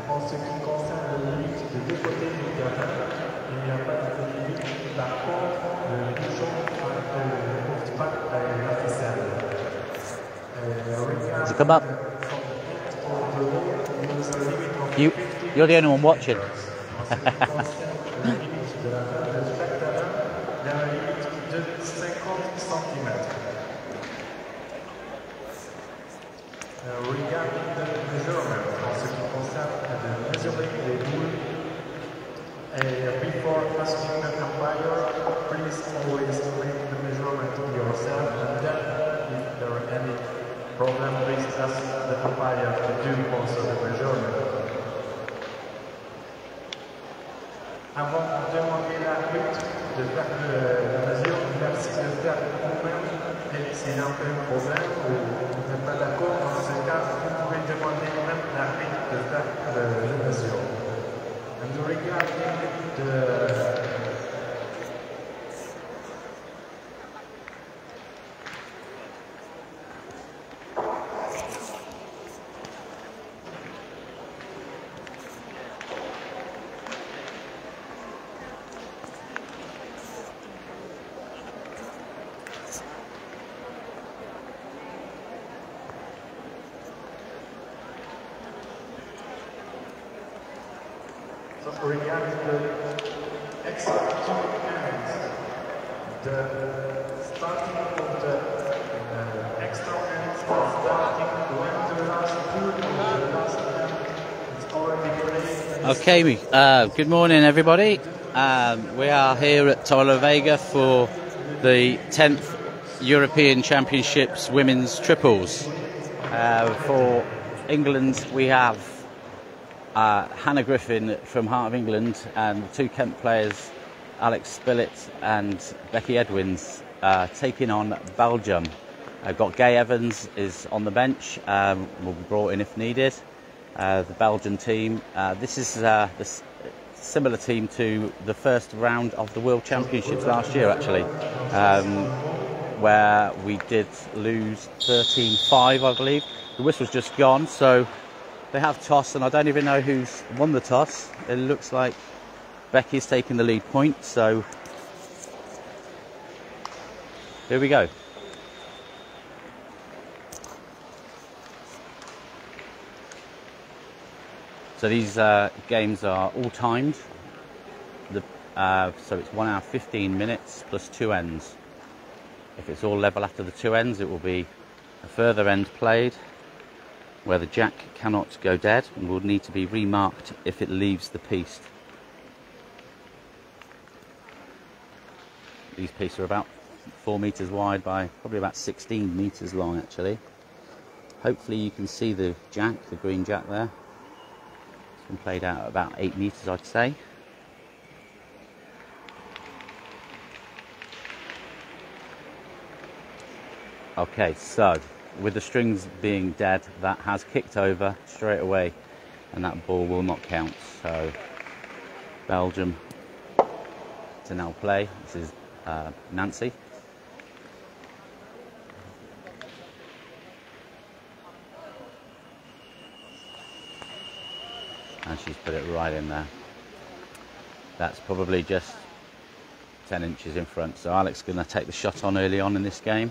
En ce qui concerne le but de deux côtés du terrain, il n'y a pas de but. Par contre, le bouchon ne porte pas la ficelle. Does it come up? You're the only one watching. Regarding the measurement, en ce qui concerne de mesurer les boules, before asking the umpire, please always make the measurement yourself, and then if there are any problem, please ask the umpire to do also the measurement. Avant de demander l'arbitre de faire la mesure, merci de faire vous-même, et s'il y a un problème ou vous n'êtes pas d'accord, dans ce cas, vous pouvez demander même l'arbitre de faire la mesure. And regarding the regarding the extra two ends, the starting of the extra ends starting when the last pool of the last end is already played. Okay, good morning everybody. We are here at Torrelavega for the 10th European Championships Women's Triples. For England we have Hannah Griffin from Heart of England and two Kent players, Alex Spillett and Becky Edwins, taking on Belgium. Got Gay Evans is on the bench, will be brought in if needed. The Belgian team. This is the similar team to the first round of the World Championships last year, actually, where we did lose 13-5, I believe. The whistle's just gone, so they have toss, and I don't even know who's won the toss. It looks like Becky's taking the lead point, so here we go. So these games are all timed. So it's 1 hour 15 minutes plus 2 ends. If it's all level after the 2 ends, it will be a further end played, where the jack cannot go dead and will need to be remarked if it leaves the piece. These pieces are about 4 meters wide by probably about 16 meters long, actually. Hopefully you can see the jack, the green jack there. It's been played out at about 8 meters, I'd say. Okay, so with the strings being dead, that has kicked over straight away, and that ball will not count. So Belgium to now play. This is Nancy. And she's put it right in there. That's probably just 10 inches in front. So Alex is going to take the shot on early on in this game.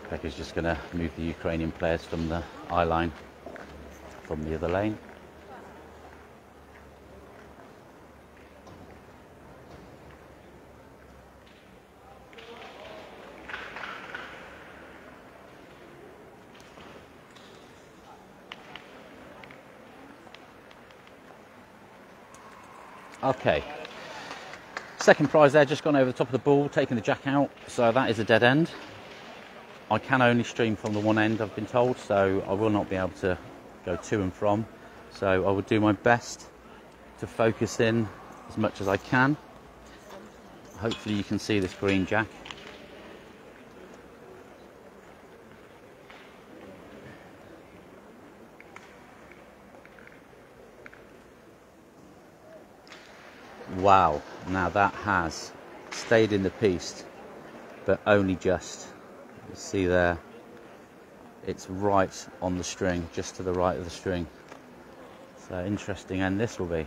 Becky's just going to move the Ukrainian players from the eye line from the other lane. Okay, second prize there, just gone over the top of the ball, taking the jack out, so that is a dead end. I can only stream from the one end, I've been told, so I will not be able to go to and from. So I will do my best to focus in as much as I can. Hopefully you can see this green jack. wow, now that has stayed in the piece, but only just. You see there, it's right on the string, just to the right of the string. So interesting end this will be.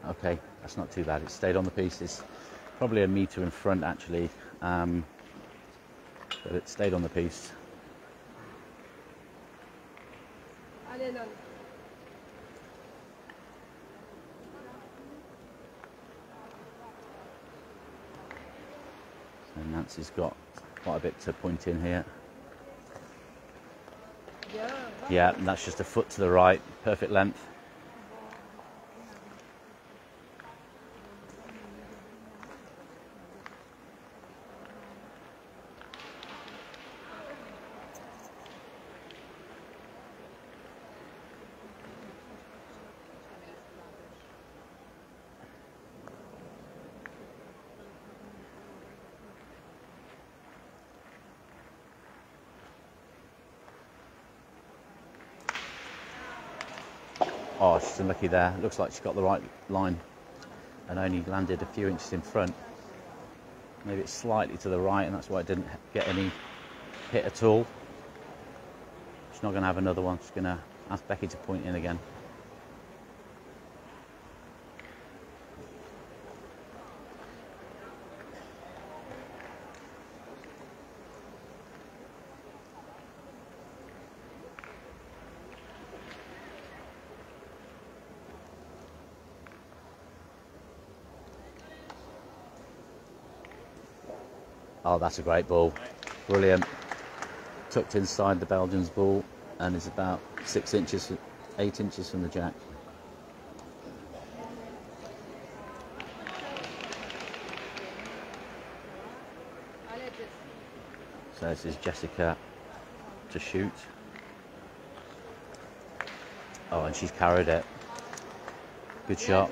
Okay, that's not too bad. It stayed on the piece. It's probably a metre in front actually, but it stayed on the piece. So Nancy's got quite a bit to point in here. Yeah, and that's just a foot to the right, perfect length. Oh, she's unlucky there. Looks like she got the right line and only landed a few inches in front. Maybe it's slightly to the right and that's why it didn't get any hit at all. She's not going to have another one. She's going to ask Becky to point in again. Oh, that's a great ball. Brilliant. Tucked inside the Belgian's ball and is about 8 inches from the jack. So this is Jessica to shoot. Oh, and she's carried it. Good shot.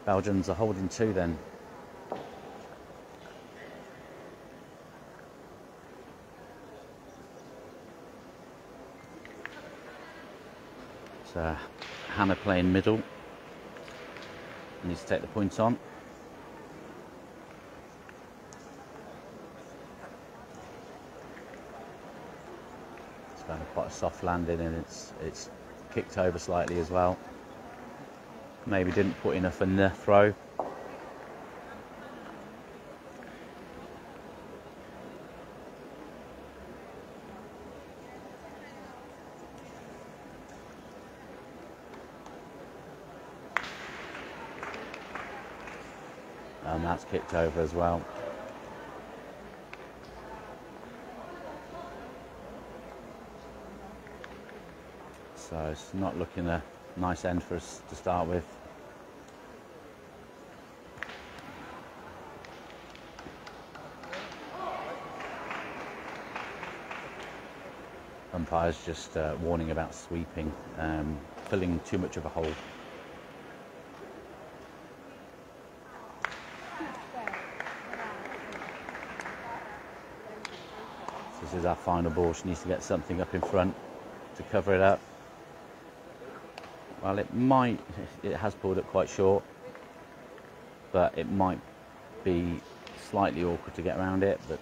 Belgians are holding 2 then. So Hannah playing middle. Needs to take the points on. It's got quite a soft landing and it's kicked over slightly as well. Maybe didn't put enough in the throw. And that's kicked over as well. So it's not looking a nice end for us to start with. Umpire's just warning about sweeping, filling too much of a hole. This is our final ball. She needs to get something up in front to cover it up. Well, it has pulled up quite short, but it might be slightly awkward to get around it, but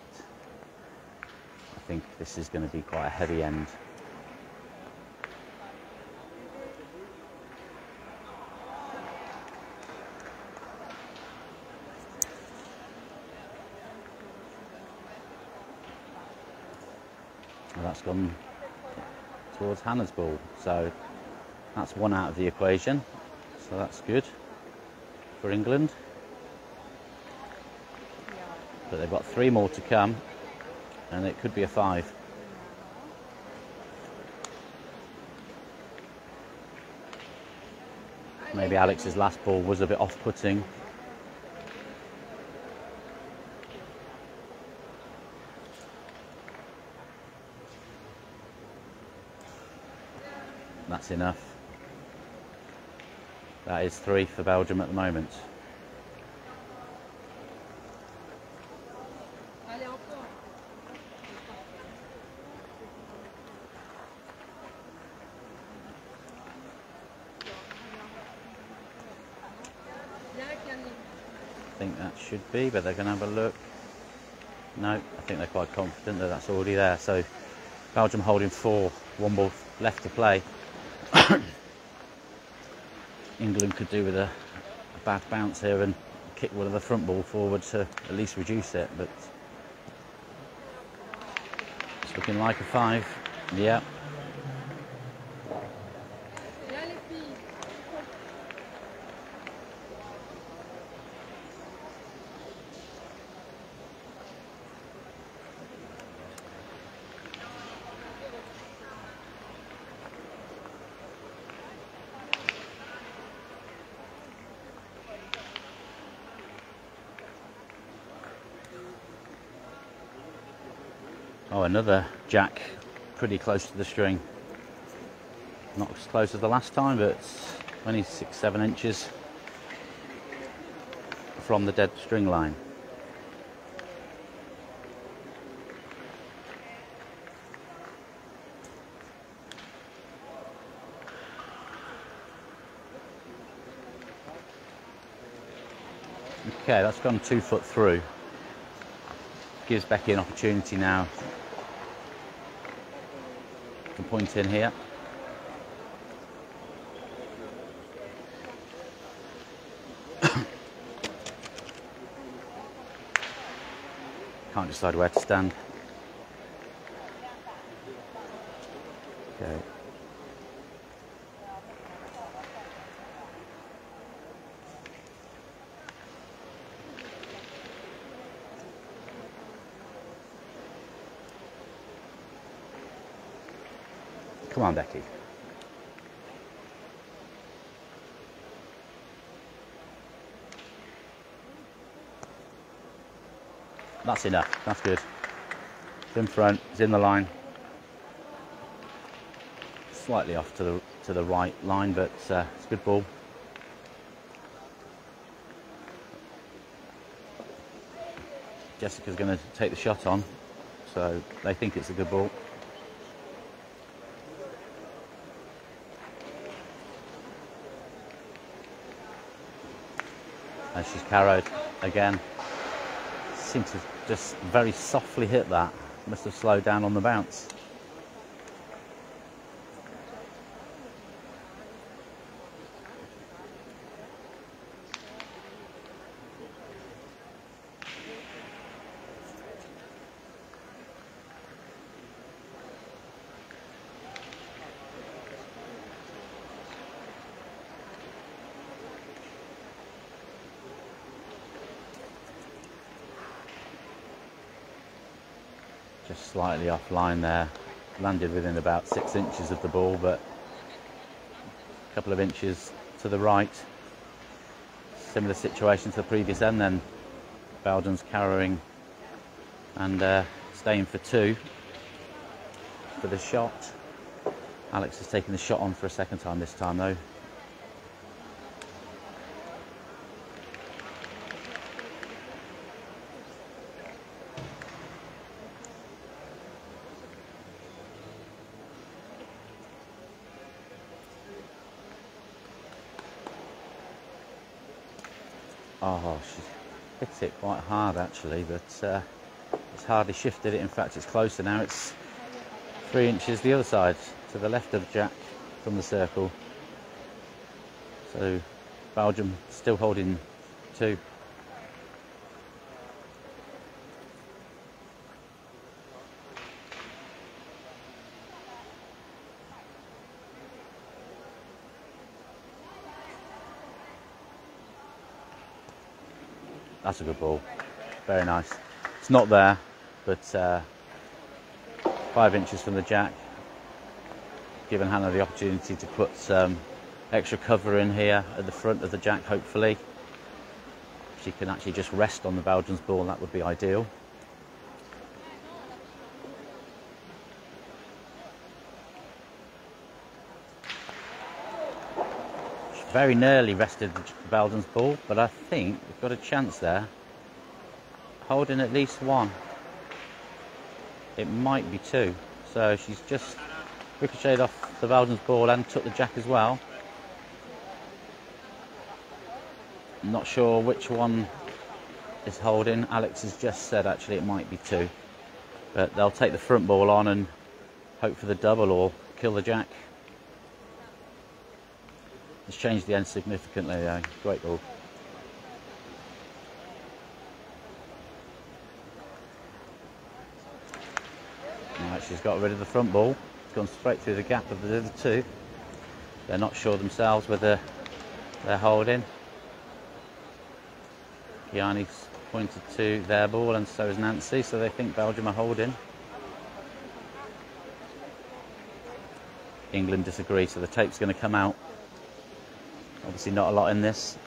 I think this is going to be quite a heavy end. Well, that's gone towards Hannah's ball, so that's 1 out of the equation, so that's good for England. But they've got 3 more to come, and it could be a 5. Maybe Alex's last ball was a bit off-putting. That's enough. That is 3 for Belgium at the moment. I think that should be, but they're going to have a look. No, I think they're quite confident that that's already there. So Belgium holding 4, 1 ball left to play. England could do with a bad bounce here and kick one of the front ball forward to at least reduce it, but it's looking like a 5. Yeah. Oh, another jack pretty close to the string. Not as close as the last time, but only 6-7 inches from the dead string line. Okay, that's gone 2 foot through. Gives Becky an opportunity now to point in here. Can't decide where to stand. Okay. Come on, Becky. That's enough. That's good. It's in front. It's in the line. Slightly off to the right line, but it's a good ball. Jessica's going to take the shot on, so they think it's a good ball. And she's carried again. Seemed to just very softly hit that. Must have slowed down on the bounce. Just slightly offline there, landed within about 6 inches of the ball, but a couple of inches to the right. Similar situation to the previous end then. Belgium's carrying and staying for 2 for the shot. Alex is taking the shot on for a second time this time though. Oh, she hit it quite hard actually, but it's hardly shifted it. In fact, it's closer now. It's 3 inches the other side, to the left of Jack from the circle. So Belgium still holding 2. That's a good ball. Very nice. It's not there, but 5 inches from the jack. Giving Hannah the opportunity to put some extra cover in here at the front of the jack, hopefully. She can actually just rest on the Belgians' ball, that would be ideal. Very nearly rested the Belgians ball, but I think we've got a chance there. Holding at least one. It might be two. So she's just ricocheted off the Belgians ball and took the jack as well. I'm not sure which one is holding. Alex has just said actually it might be two. But they'll take the front ball on and hope for the double or kill the jack. It's changed the end significantly though. Great ball. Right, she's got rid of the front ball. It's gone straight through the gap of the other two. They're not sure themselves whether they're holding. Kiani's pointed to their ball and so is Nancy, so they think Belgium are holding. England disagree, so the tape's going to come out. Obviously not a lot in this.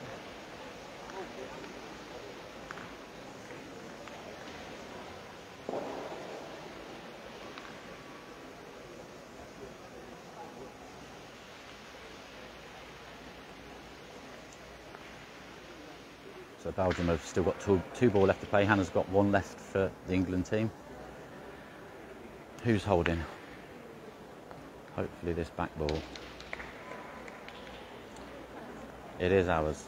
So Belgium have still got two ball left to play. Hannah's got one left for the England team. Who's holding? Hopefully this back ball. It is ours.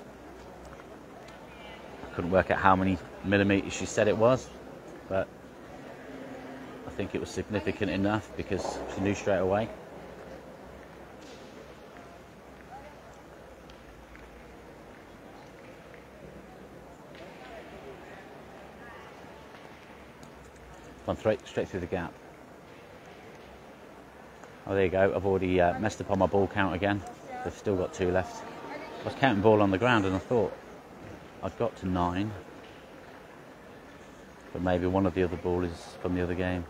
I couldn't work out how many millimetres she said it was, but I think it was significant enough because she knew straight away. Gone straight through the gap. Oh, there you go. I've already messed up on my ball count again. They've still got two left. I was counting ball on the ground and I thought I'd got to 9. But maybe one of the other ball is from the other game.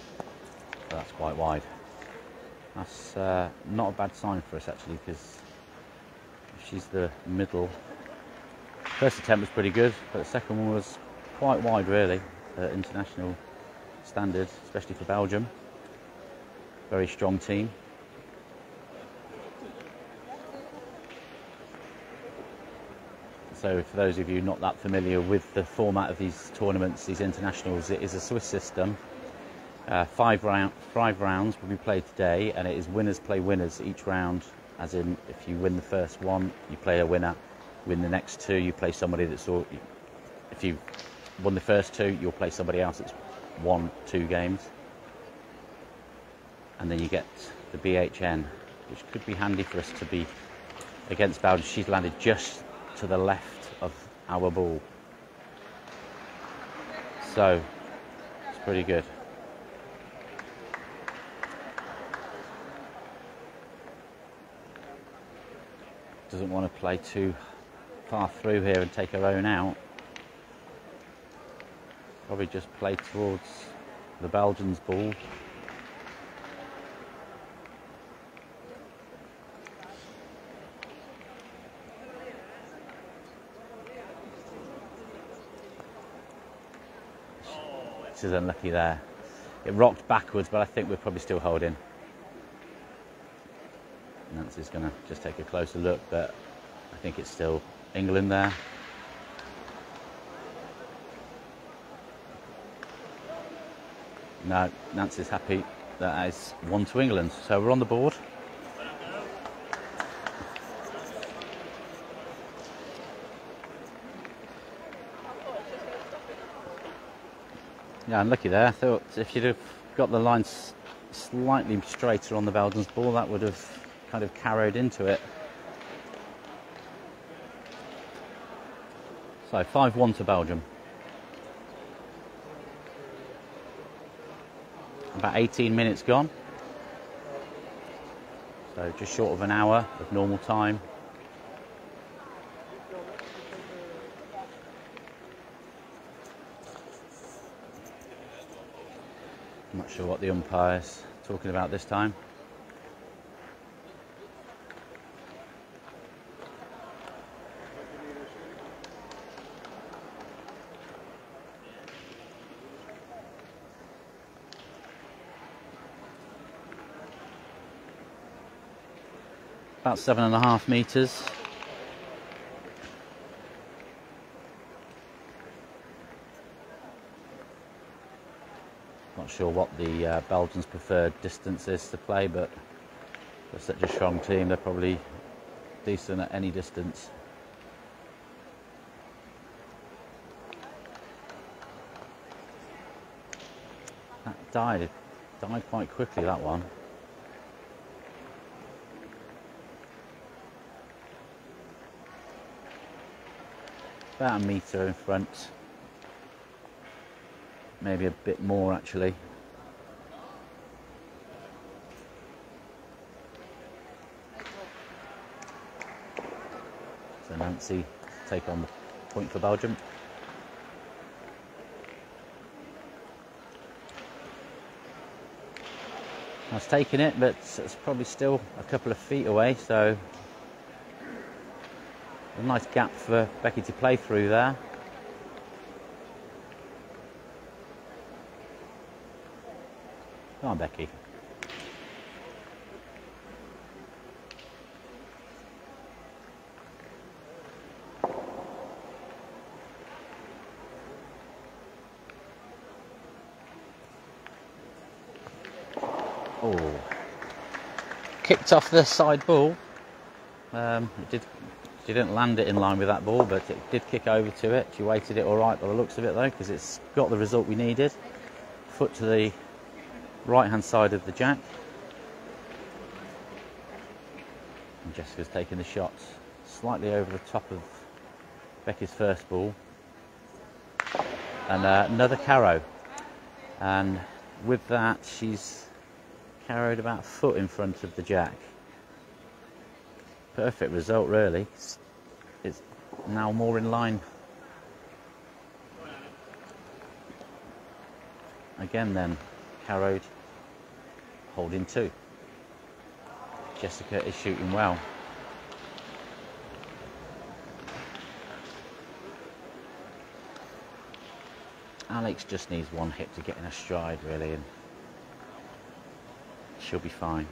So that's quite wide. That's not a bad sign for us actually, because if she's the middle. First attempt was pretty good, but the second one was quite wide really, international standard, especially for Belgium. Very strong team. So for those of you not that familiar with the format of these tournaments, these internationals, it is a Swiss system. 5 rounds will be played today, and it is winners play winners each round, as in if you win the first one, you play a winner. Win the next 2, you play somebody that's if you won the first 2, you'll play somebody else that's won 2 games. And then you get the BHN, which could be handy for us to be against Belgium. She's landed just to the left of our ball. So, it's pretty good. Doesn't want to play too far through here and take her own out. Probably just play towards the Belgians' ball. She's unlucky there. It rocked backwards, but I think we're probably still holding. Nancy's going to just take a closer look, but I think it's still England there. No, Nancy's happy that is 1 to England. So we're on the board. Yeah, unlucky there. I thought if you'd have got the lines slightly straighter on the Belgians' ball, that would have kind of carried into it. So 5-1 to Belgium. About 18 minutes gone. So just short of an hour of normal time. I'm not sure what the umpire's talking about this time. about 7.5 metres. Not sure what the Belgians' preferred distance is to play, but they're such a strong team, they're probably decent at any distance. That died quite quickly, that one. About 1 metre in front. Maybe a bit more actually. So Nancy take on the point for Belgium. I was taking it, but it's probably still a couple of feet away, so a nice gap for Becky to play through there. Come on, Becky. Oh, kicked off the side ball. She didn't land it in line with that ball, but it did kick over to it. She weighted it all right by the looks of it though, because it's got the result we needed. Foot to the right hand side of the jack. And Jessica's taking the shot slightly over the top of Becky's first ball. And another carrow. And with that, she's carried about a foot in front of the jack. Perfect result, really. It's now more in line. Again then, carrowed, holding 2. Jessica is shooting well. Alex just needs one hit to get in her stride, really, and she'll be fine.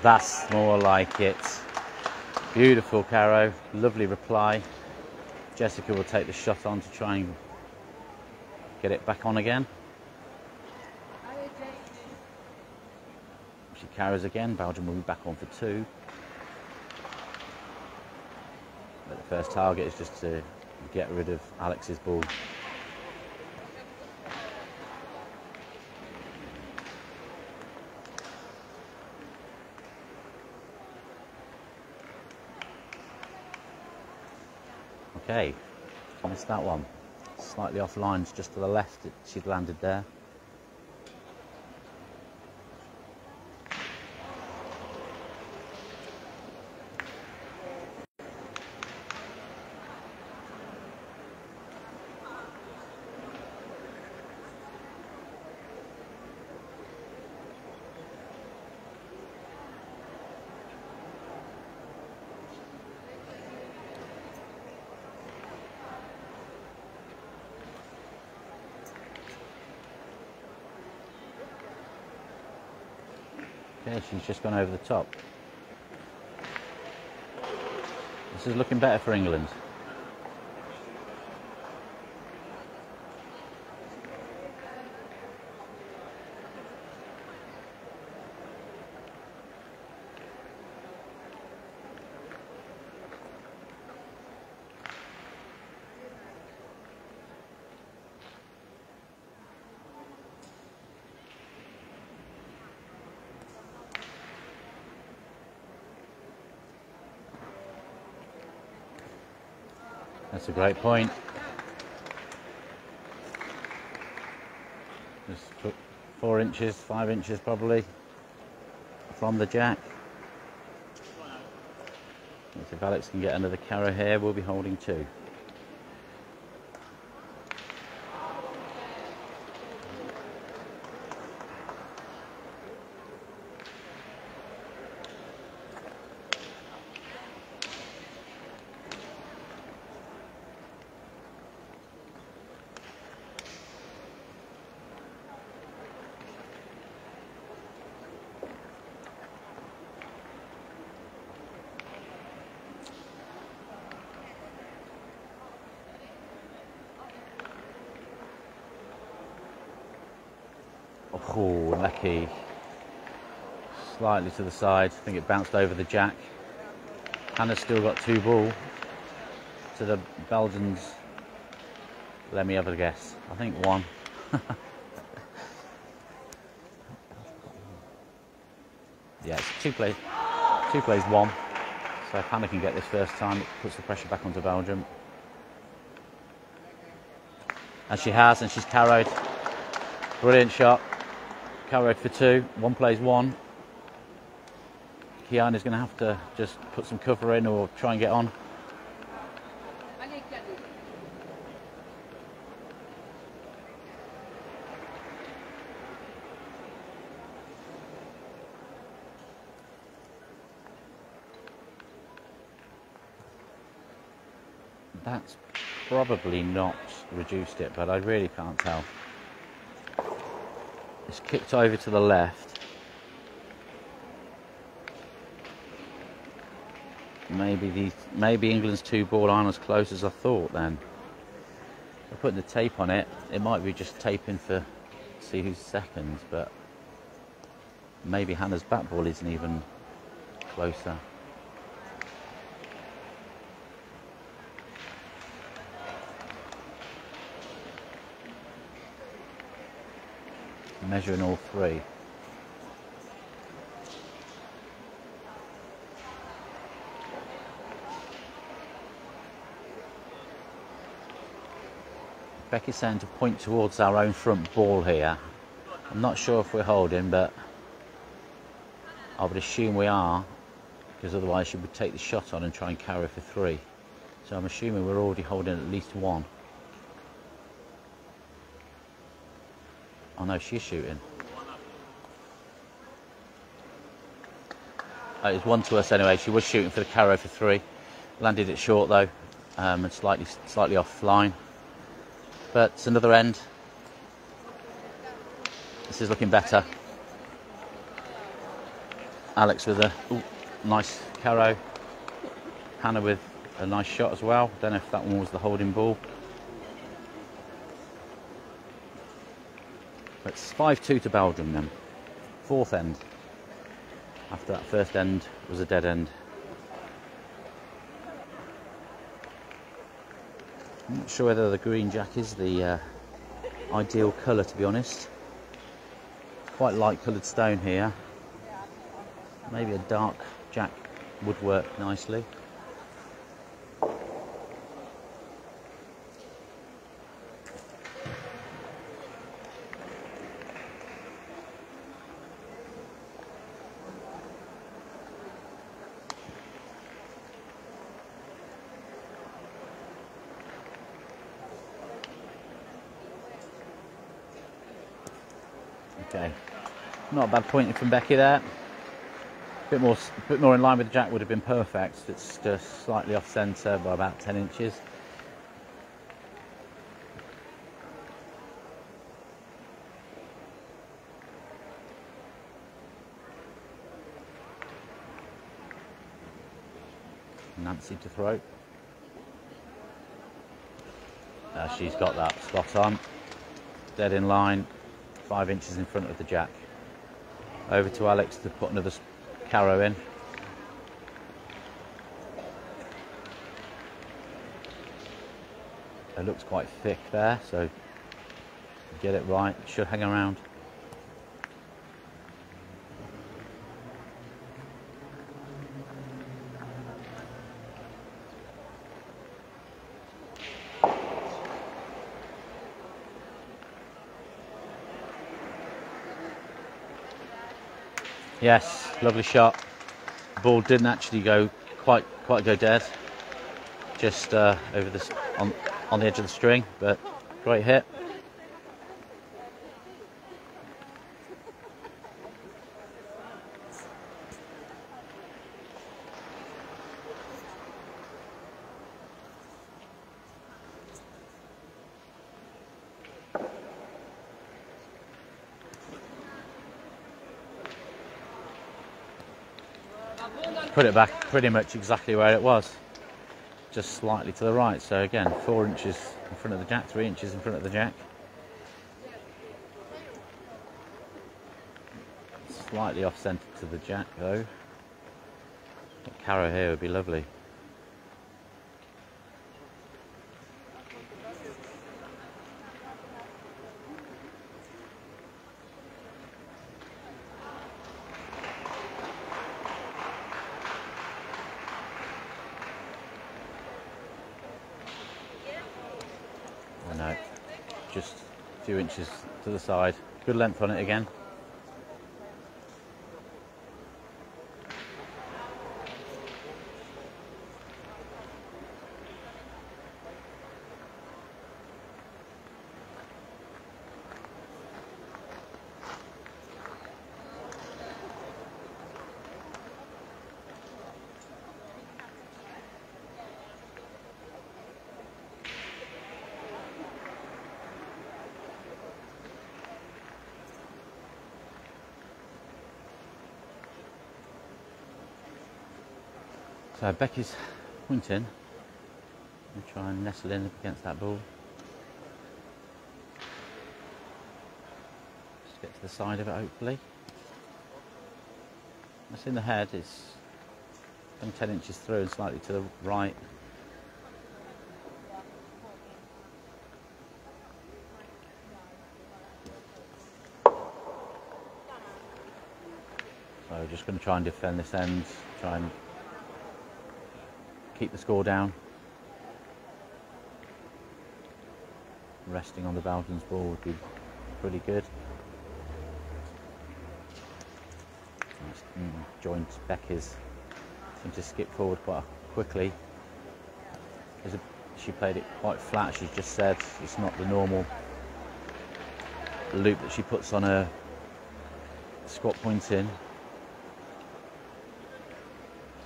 That's more like it. Beautiful carrow, lovely reply. Jessica will take the shot on to try and get it back on again. She carries again, Belgium will be back on for 2. But the first target is just to get rid of Alex's ball. Okay, missed that one. Slightly off lines, just to the left, she'd landed there. Okay, she's just gone over the top. This is looking better for England. That's a great point. Just put 4 inches, 5 inches probably from the jack. If Alex can get another carrow here, we'll be holding 2. Oh, lucky. Slightly to the side. I think it bounced over the jack. Hannah's still got 2 ball to the Belgians. Let me have a guess. I think 1. Yeah, it's 2 plays 1. So if Hannah can get this first time, it puts the pressure back onto Belgium. And she has, and she's carried. Brilliant shot. Carried for 2. 1 plays 1. Kiana's going to have to just put some cover in or try and get on. That's probably not reduced it, but I really can't tell. It's kicked over to the left. Maybe England's 2 ball aren't as close as I thought then. By putting the tape on it, it might be just taping for see who's second, but maybe Hannah's back ball isn't even closer. Measuring all 3. Becky's saying to point towards our own front ball here. I'm not sure if we're holding, but I would assume we are, because otherwise she would take the shot on and try and carry for 3. So I'm assuming we're already holding at least 1. Oh no, she's shooting. Oh, it's 1 to us anyway. She was shooting for the carrow for 3. Landed it short though, and slightly offline. But it's another end. This is looking better. Alex with a nice carrow. Hannah with a nice shot as well. Don't know if that one was the holding ball. It's 5-2 to Belgium then. 4th end. After that first end was a dead end. I'm not sure whether the green jack is the ideal colour, to be honest. Quite light coloured stone here. Maybe a dark jack would work nicely. Okay, not a bad pointing from Becky there. Bit more in line with the jack would have been perfect. It's just slightly off centre by about 10 inches. Nancy to throw. She's got that spot on. Dead in line. 5 inches in front of the jack. Over to Alex to put another carrow in. It looks quite thick there, so get it right. It should hang around. Yes, lovely shot. The ball didn't actually go quite good dead, just over this on the edge of the string, but great hit. Put it back pretty much exactly where it was, just slightly to the right. So again, 4 inches in front of the jack, 3 inches in front of the jack. Slightly off centre to the jack though. A carrow here would be lovely. No, just a few inches to the side. Good length on it again. So Becky's pointing and try and nestle in against that ball. Just get to the side of it hopefully. That's in the head, it's 10 inches through and slightly to the right. So just going to try and defend this end, try and keep the score down. Resting on the Belgians' ball would be pretty good. Nice joint Becky's seemed to skip forward quite quickly. She played it quite flat, she just said. It's not the normal loop that she puts on her squat point in.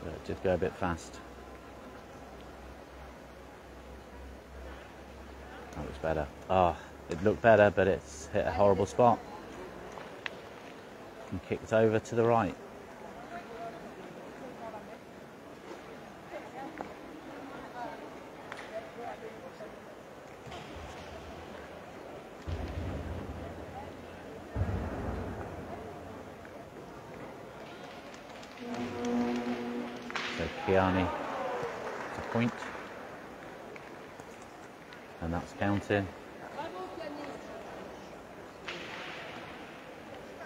So it did go a bit fast. That looks better. Oh, it looked better, but it's hit a horrible spot. And kicked over to the right. So Kiani to point. And that's counting.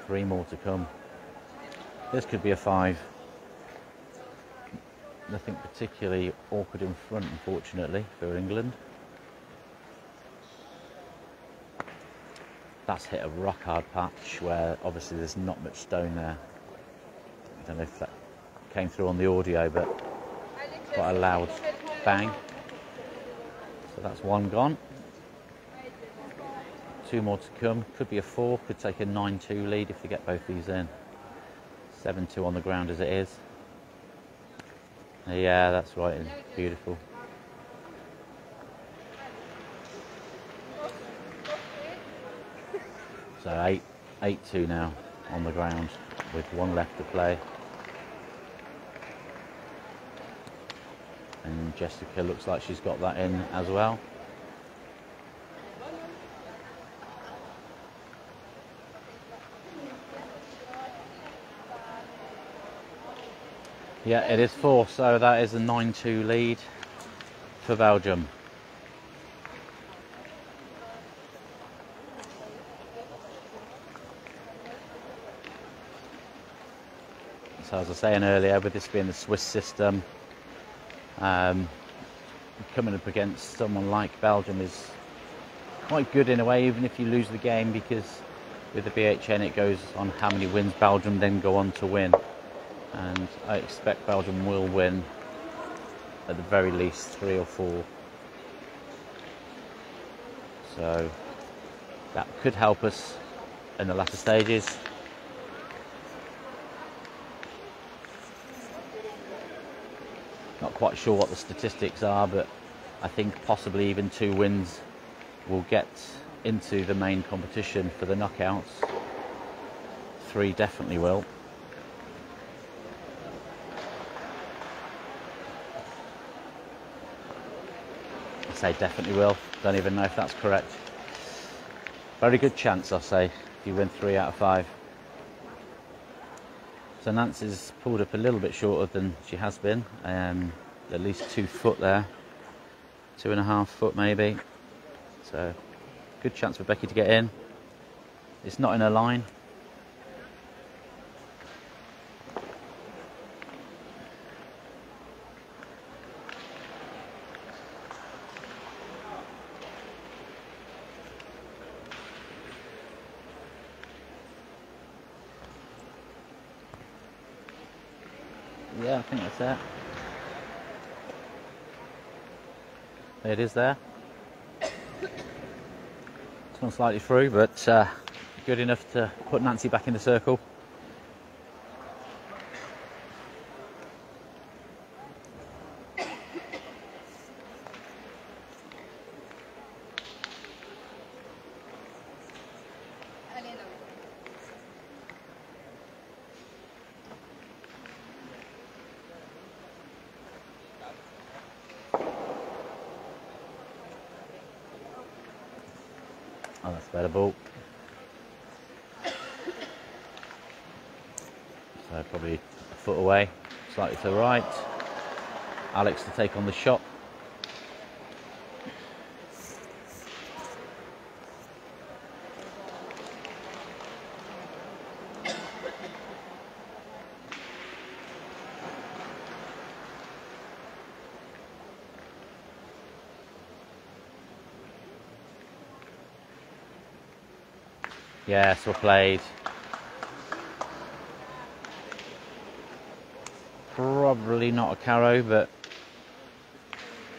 3 more to come. This could be a 5. Nothing particularly awkward in front, unfortunately, for England. That's hit a rock hard patch where obviously there's not much stone there. I don't know if that came through on the audio, but quite a loud bang. So that's 1 gone. 2 more to come. Could be a 4. Could take a 9-2 lead if they get both these in. 7-2 on the ground as it is. Yeah, that's right. Beautiful. So 8-2 now on the ground with 1 left to play. And Jessica looks like she's got that in as well. Yeah, it is 4, so that is a 9-2 lead for Belgium. So as I was saying earlier, with this being the Swiss system, coming up against someone like Belgium is quite good in a way, even if you lose the game, because with the BHN it goes on how many wins Belgium then go on to win. And I expect Belgium will win at the very least 3 or 4. So that could help us in the latter stages. Not quite sure what the statistics are, but I think possibly even 2 wins will get into the main competition for the knockouts. 3 definitely will. I say definitely will, don't even know if that's correct. Very good chance, I'll say, if you win 3 out of 5. So Nancy's pulled up a little bit shorter than she has been, at least 2 foot there, 2.5 foot maybe. So good chance for Becky to get in. It's not in her line. Yeah, I think that's it. It is there. It's gone slightly through, but good enough to put Nancy back in the circle. Oh, that's a better ball. So probably a foot away, slightly to the right. Alex to take on the shot. Yes, well played. Probably not a carrow, but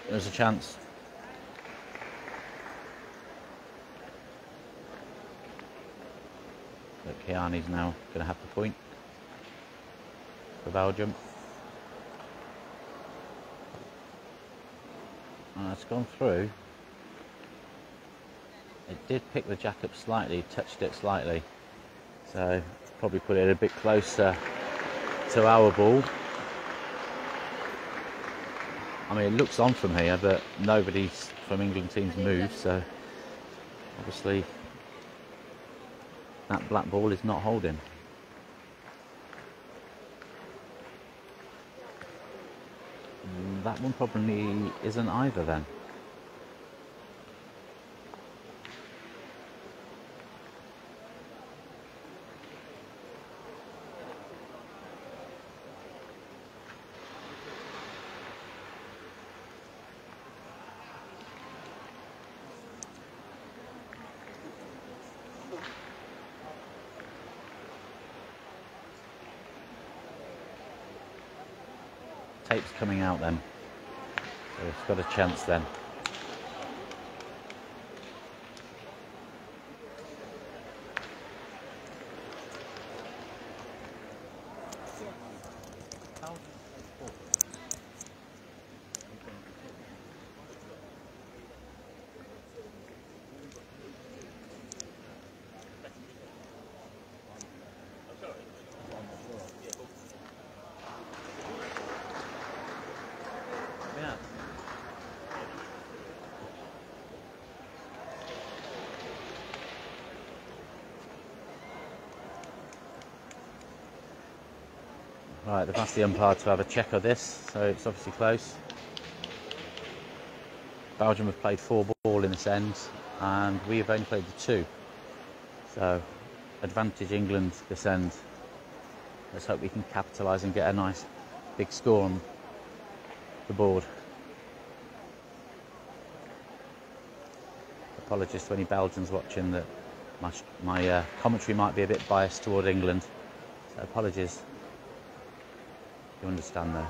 there's a chance. Look, Kiani's now going to have the point for Belgium. And it's gone through. It did pick the jack up slightly, touched it slightly, so probably put it a bit closer to our ball. I mean, it looks on from here, but nobody from England team's moved, so obviously that black ball is not holding. That one probably isn't either then. Tape's coming out then, so it's got a chance then. Right, they've asked the umpire to have a check of this, so it's obviously close. Belgium have played 4 ball in this end, and we have only played the 2. So, advantage England this end. Let's hope we can capitalise and get a nice big score on the board. Apologies to any Belgians watching that my commentary might be a bit biased toward England, so apologies. You understand though.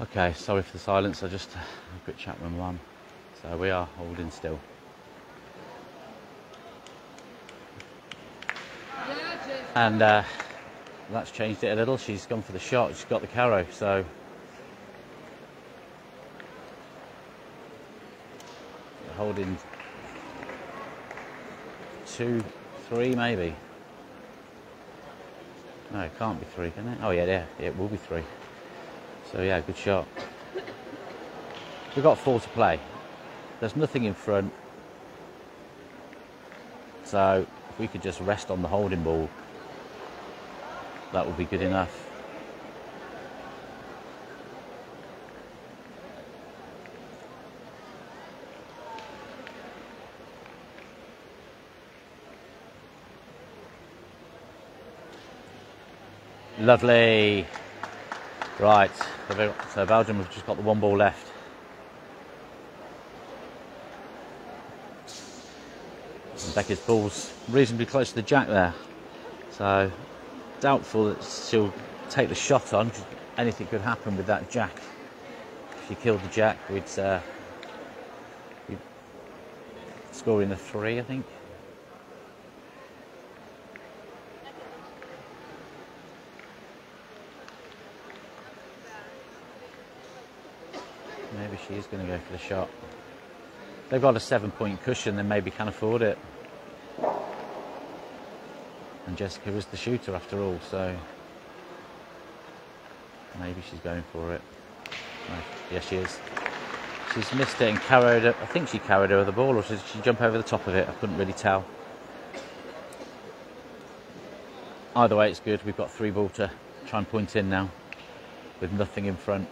Okay, sorry for the silence. I just had a quick chat with my mum. So we are holding still. And that's changed it a little. She's gone for the shot. She's got the carrow. So we're holding 2, 3 maybe. No, it can't be 3, can it? Oh yeah, it will be 3. So yeah, good shot. We've got 4 to play. There's nothing in front. So if we could just rest on the holding ball, that would be good enough. Lovely. Right, so Belgium have just got the 1 ball left. And Becky's ball's reasonably close to the jack there. So doubtful that she'll take the shot on. Anything could happen with that jack. If she killed the jack, we'd score in the 3, I think. Maybe she is going to go for the shot. They've got a 7-point cushion, then maybe can afford it. And Jessica is the shooter after all, so maybe she's going for it. No, yes, she is. She's missed it and carried it. I think she carried over the ball, or did she jump over the top of it? I couldn't really tell. Either way, it's good. We've got 3 ball to try and point in now, with nothing in front.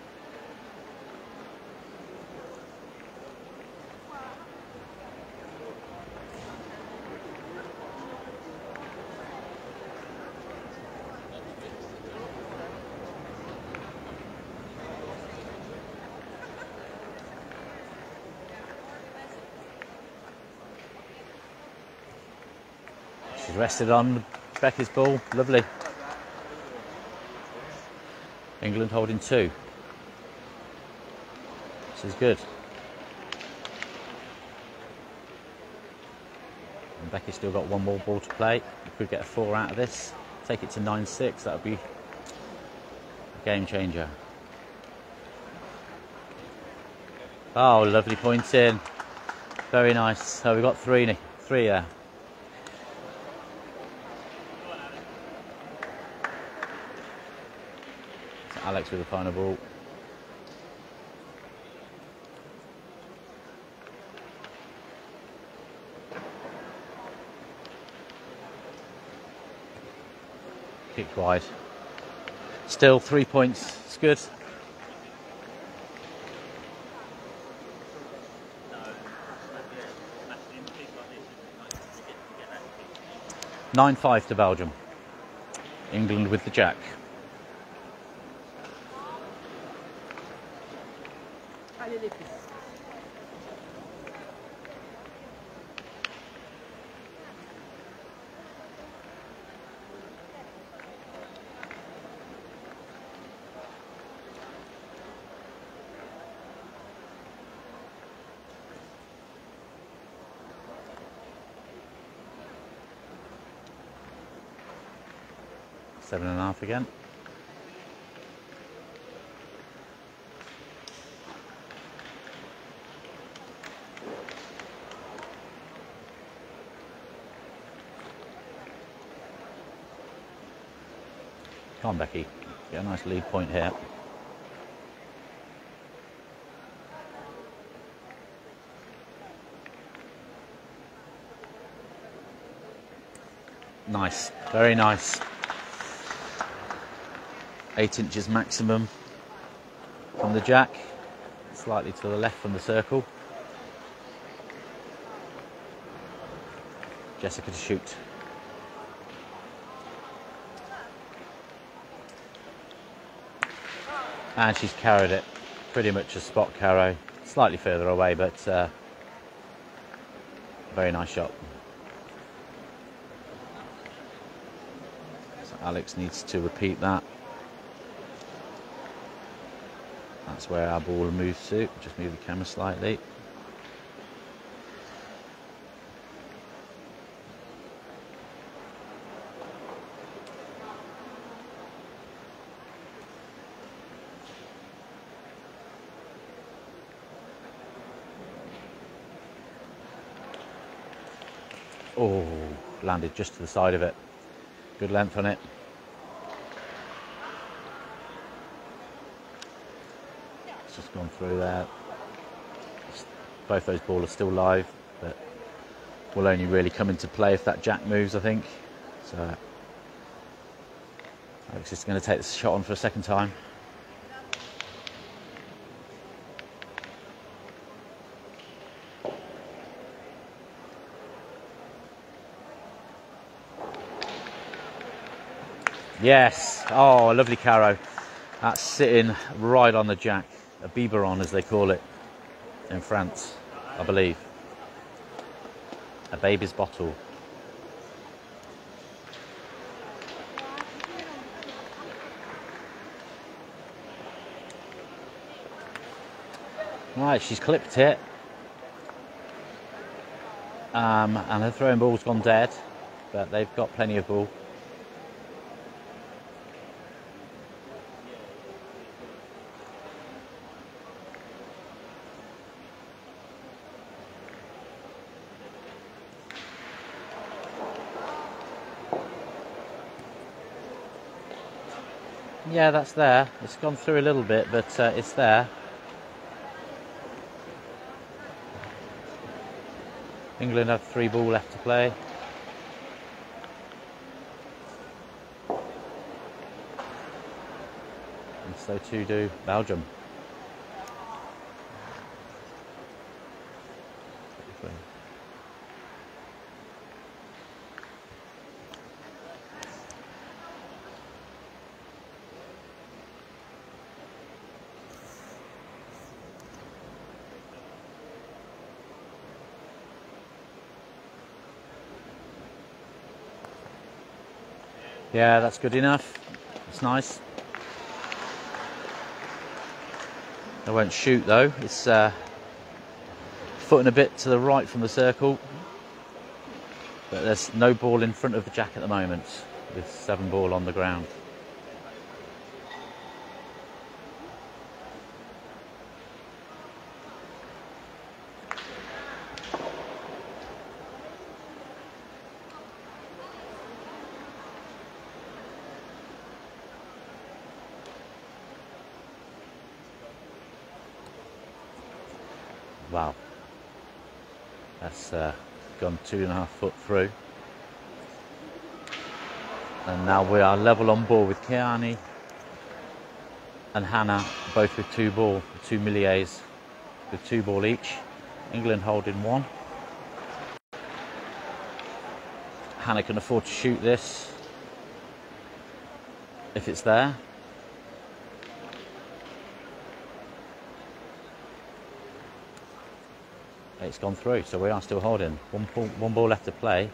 She's rested on Becky's ball. Lovely. England holding 2. This is good. And Becky's still got 1 more ball to play. We could get a 4 out of this. Take it to 9-6. That would be a game changer. Oh, lovely point in. Very nice. So we've got 3 there. Alex with the final ball. Kicked wide. Still 3 points. It's good. No. 9-5 to Belgium. England with the jack. Seven and a half again. Come on, Becky. Get a nice lead point here. Nice. Very nice. 8 inches maximum from the jack. Slightly to the left from the circle. Jessica to shoot. And she's carried it, pretty much a spot carrow, slightly further away, but very nice shot. So Alex needs to repeat that. That's where our ball moves to. Just move the camera slightly. Oh, landed just to the side of it. Good length on it. It's just gone through there. Both those balls are still live, but will only really come into play if that jack moves, I think. So Alex is going to take this shot on for a second time. Yes, oh, a lovely carrow. That's sitting right on the jack. A biberon, as they call it in France, I believe. A baby's bottle. Right, she's clipped it. And her throwing ball's gone dead, but they've got plenty of ball. Yeah, that's there. It's gone through a little bit, but it's there. England have 3 ball left to play. And so too do Belgium. Yeah, that's good enough. It's nice. I won't shoot though. It's foot and a bit to the right from the circle. But there's no ball in front of the jack at the moment, with 7 ball on the ground. Wow, that's gone 2.5 foot through. And now we are level on ball with Kiani and Hannah, both with 2 ball, 2 milliers with 2 ball each. England holding 1. Hannah can afford to shoot this if it's there. It's gone through, so we are still holding. One ball left to play.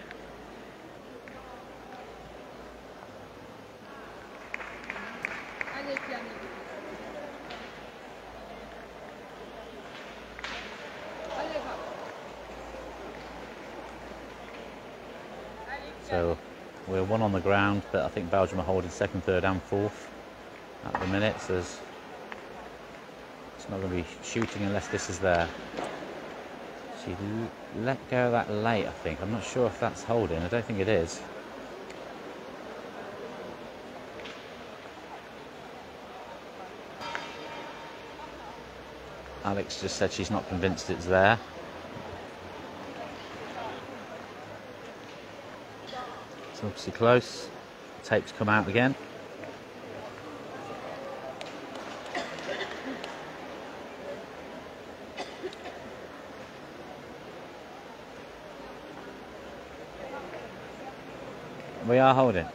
So we're 1 on the ground, but I think Belgium are holding 2nd, 3rd and 4th at the minute, so it's not going to be shooting unless this is there. She let go of that late, I think. I'm not sure if that's holding. I don't think it is. Alex just said she's not convinced it's there. It's obviously close. Tape's come out again. We are holding.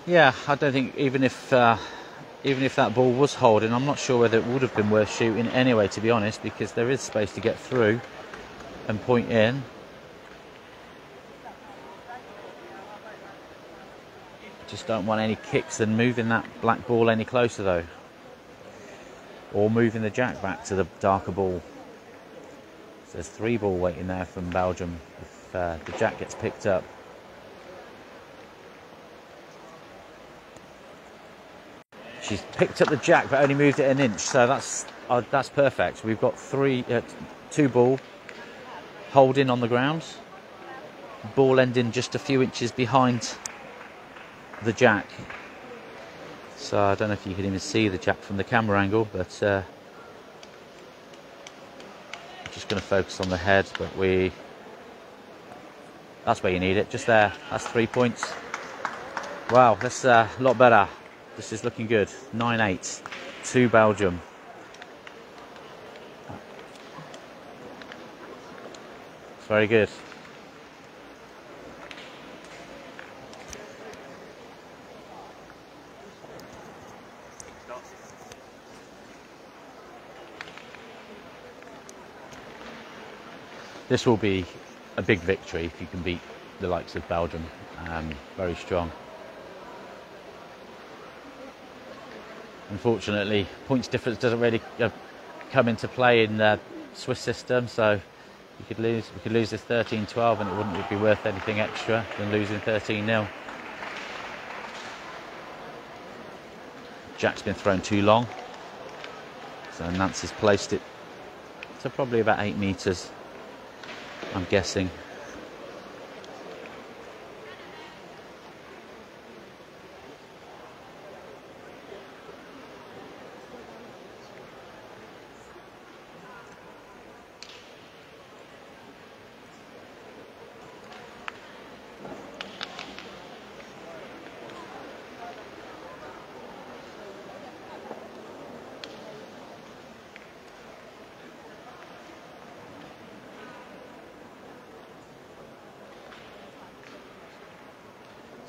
Yeah, I don't think even if that ball was holding, I'm not sure whether it would have been worth shooting anyway, to be honest, because there is space to get through and point in. Just don't want any kicks and moving that black ball any closer though. Or moving the jack back to the darker ball. So there's 3 ball waiting there from Belgium if the jack gets picked up. She's picked up the jack but only moved it an inch, so that's perfect. We've got 2 ball holding on the ground. Ball ending just a few inches behind the jack. So I don't know if you can even see the jack from the camera angle, but I'm just going to focus on the head. But that's where you need it, just there. That's 3 points. Wow, that's a lot better. This is looking good. 9-8 to Belgium. It's very good. This will be a big victory if you can beat the likes of Belgium. Very strong. Unfortunately, points difference doesn't really come into play in the Swiss system, so we could lose this 13-12 and it wouldn't be worth anything extra than losing 13-0. Jack's been thrown too long, so Nancy's placed it to probably about 8 meters. I'm guessing.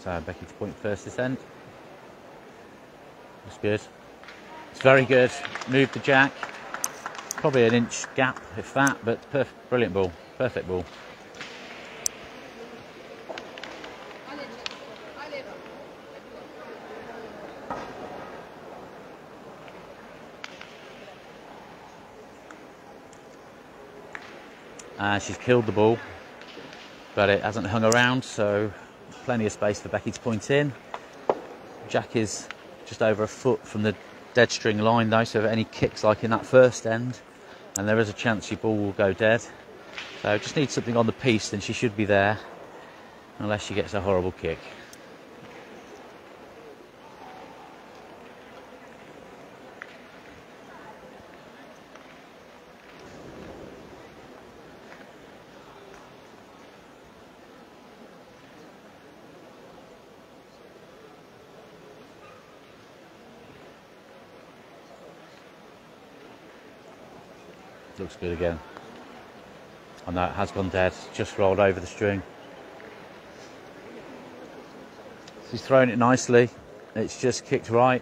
So Becky to point first this end. That's good. It's very good. Moved the jack. Probably an inch gap, if that, but brilliant ball. Perfect ball. She's killed the ball, but it hasn't hung around, so plenty of space for Becky to point in. Jack is just over a foot from the dead string line though, so if any kicks like in that first end, and there is a chance your ball will go dead. So just need something on the piece, then she should be there, unless she gets a horrible kick. Looks good again. I know it has gone dead, just rolled over the string. She's thrown it nicely. It's just kicked right.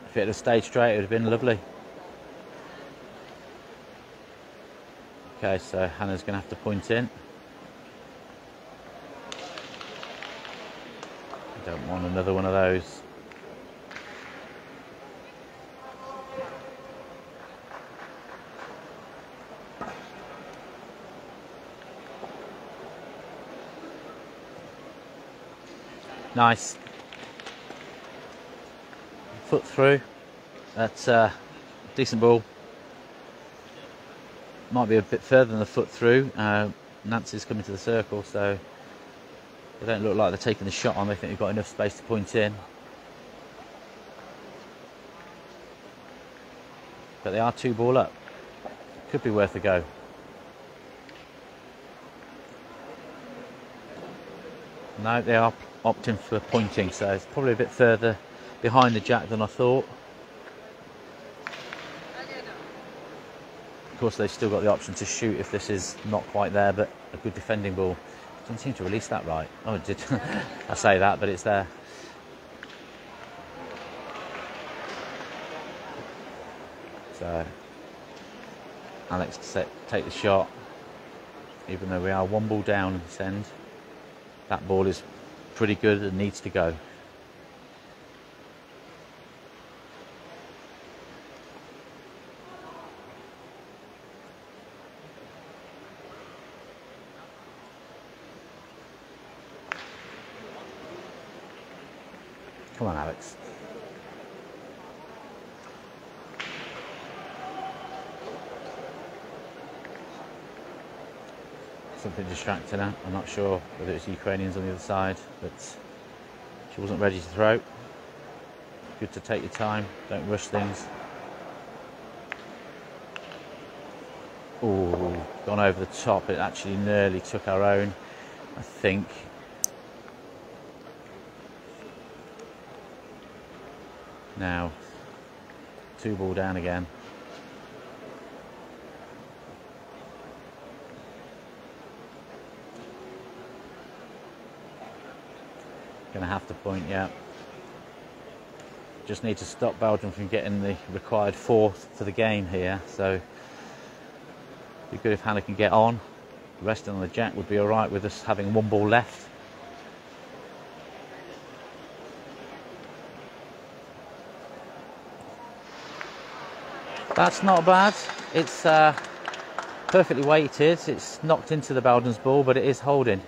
If it had stayed straight, it would have been lovely. Okay, so Hannah's going to have to point in. Don't want another one of those. Nice. Foot through. That's a decent ball. Might be a bit further than the foot through. Nancy's coming to the circle, so they don't look like they're taking the shot on. They think they've got enough space to point in. But they are 2 ball up. Could be worth a go. No, they are opting for pointing, so it's probably a bit further behind the jack than I thought. Of course, they've still got the option to shoot if this is not quite there, but a good defending ball. Didn't seem to release that right. Oh, it did. I say that, but it's there. So Alex to take the shot, even though we are 1 ball down in this end. That ball is pretty good and needs to go. Come on, Alex. Something distracted her. I'm not sure whether it's Ukrainians on the other side, but she wasn't ready to throw. Good to take your time, don't rush things. Oh, gone over the top. It actually nearly took our own, I think. Now, 2 ball down again. Gonna have to point, yeah. Just need to stop Belgium from getting the required 4th for the game here, so it'd be good if Hannah can get on. Resting on the jack would be alright with us having 1 ball left. That's not bad. It's perfectly weighted. It's knocked into the Belgians ball, but it is holding.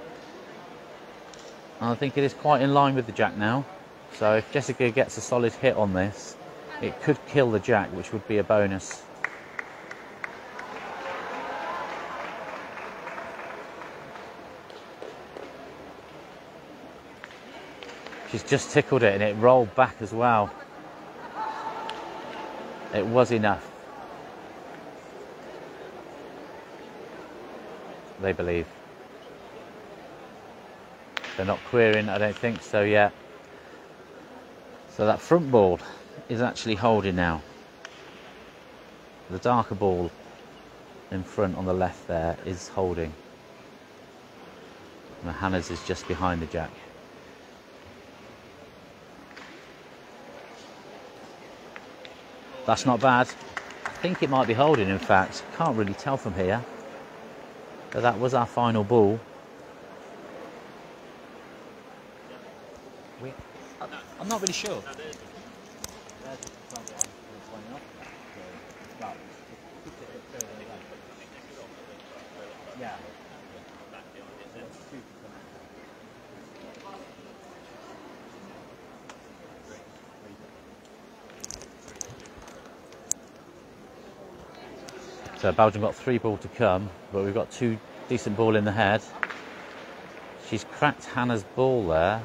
And I think it is quite in line with the jack now. So if Jessica gets a solid hit on this, it could kill the jack, which would be a bonus. She's just tickled it and it rolled back as well. It was enough, they believe. They're not querying, I don't think so yet. So that front ball is actually holding now. The darker ball in front on the left there is holding. And Hannah's is just behind the jack. That's not bad. I think it might be holding, in fact. Can't really tell from here. But that was our final ball. I'm not really sure. Yeah. So Belgium got 3 ball to come, but we've got 2 decent ball in the head. She's cracked Hannah's ball there,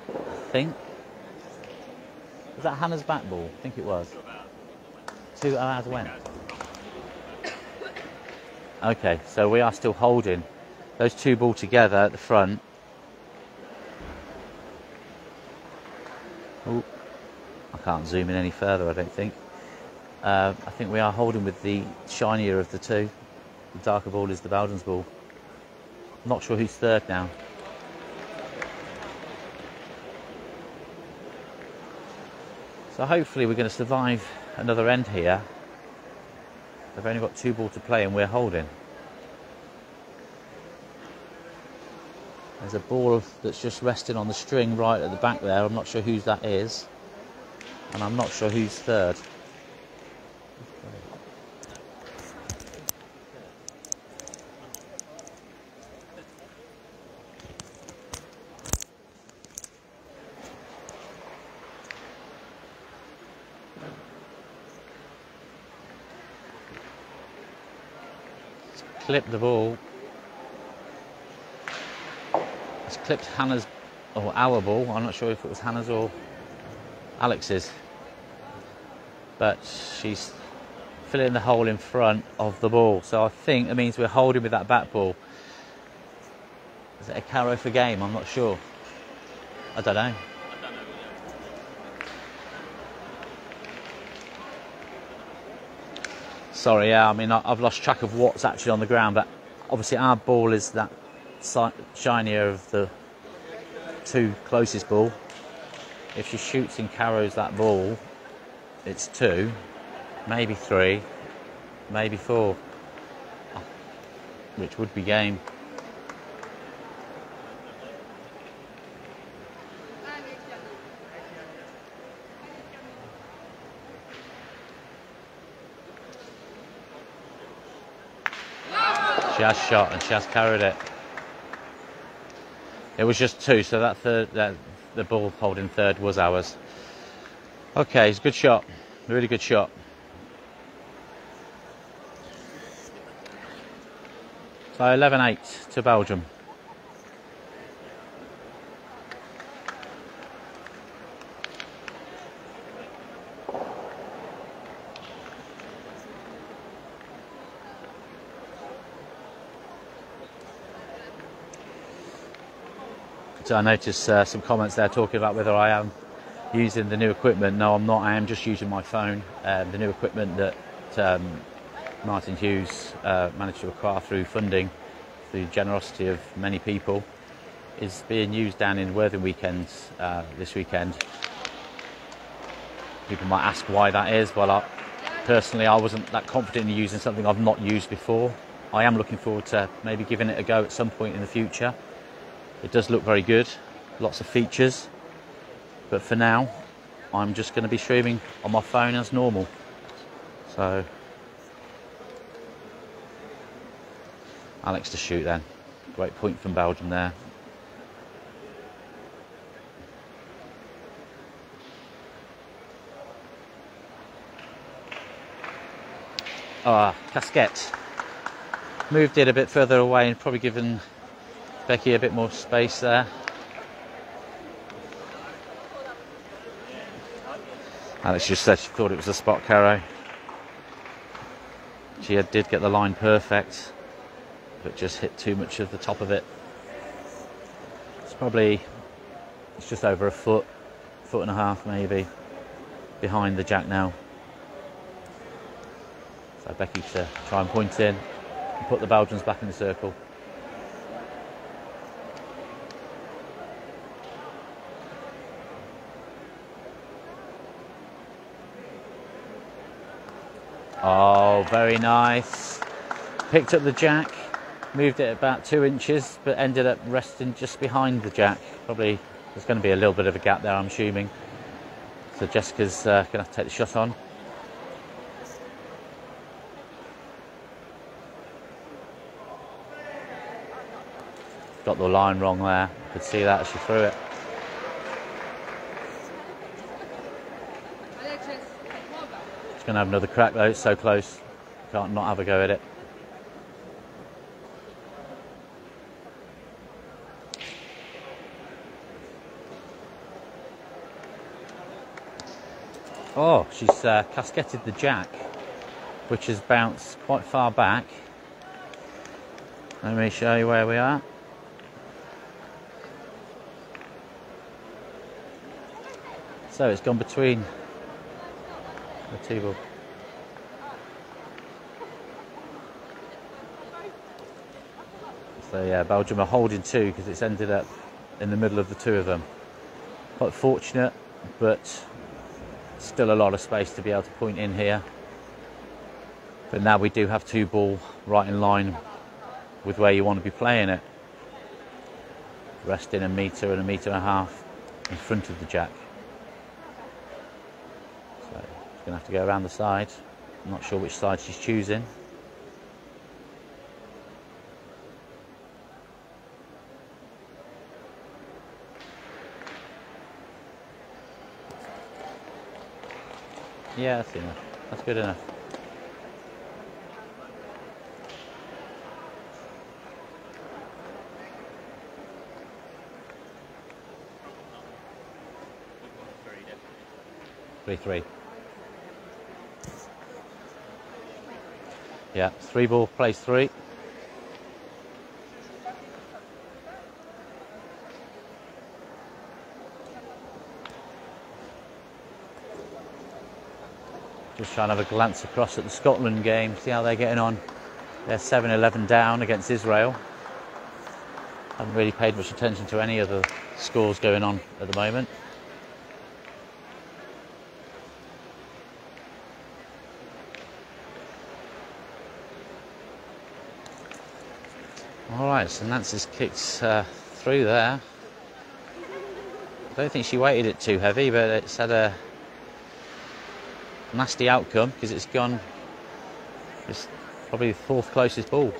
I think. Was that Hannah's back ball? I think it was. 2 hours went. Okay, so we are still holding those 2 ball together at the front. Ooh, I can't zoom in any further, I don't think. I think we are holding with the shinier of the 2. The darker ball is the Belgians ball. Not sure who's third now. So hopefully we're going to survive another end here. They've only got 2 ball to play and we're holding. There's a ball that's just resting on the string right at the back there. I'm not sure whose that is. And I'm not sure who's third. Clipped the ball. It's clipped Hannah's or our ball. I'm not sure if it was Hannah's or Alex's, but she's filling the hole in front of the ball. So I think that means we're holding with that back ball. Is it a carrow for game? I'm not sure. I don't know. Sorry, yeah, I mean, I've lost track of what's actually on the ground, but obviously our ball is that shinier of the 2 closest ball. If she shoots and carrows that ball, it's 2, maybe 3, maybe 4, which would be game. She has shot and she has carried it. It was just 2, so that the ball holding third was ours. Okay, it's a good shot, really good shot. So 11-8 to Belgium. So I noticed some comments there talking about whether I am using the new equipment. No, I'm not. I am just using my phone. The new equipment that Martin Hughes managed to acquire through funding, through generosity of many people, is being used down in Worthing weekends this weekend. People might ask why that is. Well, personally, I wasn't that confident in using something I've not used before. I am looking forward to maybe giving it a go at some point in the future. It does look very good, lots of features, but for now I'm just going to be streaming on my phone as normal. So Alex to shoot then. Great point from Belgium there. Casquette moved it a bit further away and probably given Becky a bit more space there. Alex just said she thought it was a spot carry. She did get the line perfect, but just hit too much of the top of it. It's just over a foot and a half maybe behind the jack now. So Becky to try and point in and put the Belgians back in the circle. Oh, very nice. Picked up the jack, moved it about 2 inches, but ended up resting just behind the jack. Probably there's going to be a little bit of a gap there, I'm assuming. So Jessica's going to have to take the shot on. Got the line wrong there. Could see that as she threw it. She's going to have another crack though, it's so close. Can't not have a go at it. Oh, she's casquetted the jack, which has bounced quite far back. Let me show you where we are. So it's gone between the two balls. So yeah, Belgium are holding two because it's ended up in the middle of the two of them. Quite fortunate, but still a lot of space to be able to point in here. But now we do have two ball right in line with where you want to be playing it. Resting a metre and a half in front of the jack. So she's going to have to go around the side. I'm not sure which side she's choosing. Yeah, that's enough. That's good enough. Three. Yeah, three ball plays three. Just trying to have a glance across at the Scotland game, see how they're getting on. They're 7-11 down against Israel. Haven't really paid much attention to any of the scores going on at the moment. Alright, so Nancy's kicked through there. I don't think she weighted it too heavy, but it's had a nasty outcome because it's gone. It's probably the fourth closest ball.